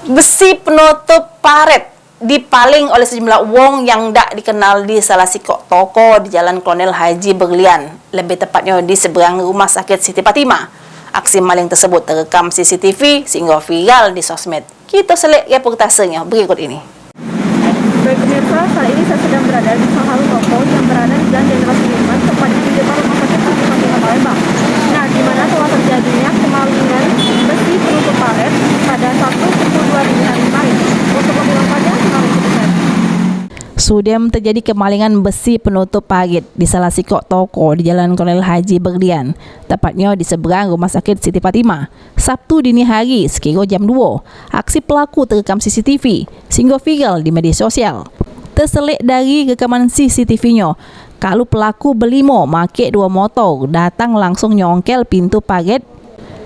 Besi penutup paret dipaling oleh sejumlah wong yang tak dikenal di salah sikok toko di Jalan Kolonel Haji Berlian, lebih tepatnya di seberang Rumah Sakit Siti Fatimah. Aksi maling tersebut terekam CCTV sehingga viral di sosmed. Kita selik reportasenya berikut ini. Baik pemirsa, saat ini saya sedang berada di salah satu toko yang berada di Jalan Jenderal Sudirman, tepatnya di depan Rumah Sakit Siti Fatimah Palembang. Nah, di mana telah terjadinya kemalingan besi penutup paret pada Sabtu pukul 2 dini hari kemarin. Untuk lebih lengkapnya, mari kita lihat. Sudah terjadi kemalingan besi penutup parit di salah sikok toko di Jalan Kolonel Haji Berlian, tepatnya di seberang Rumah Sakit Siti Fatimah, Sabtu dini hari sekira jam 2. Aksi pelaku terekam CCTV sehingga viral di media sosial. Terselik dari rekaman CCTV-nya, kalau pelaku berlimo make 2 motor datang langsung nyongkel pintu parit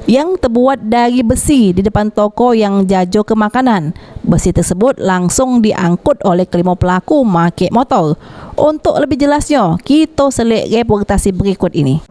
yang terbuat dari besi di depan toko yang jajo ke makanan. Besi tersebut langsung diangkut oleh kelima pelaku make motor. Untuk lebih jelasnya, kita selik reportasi berikut ini.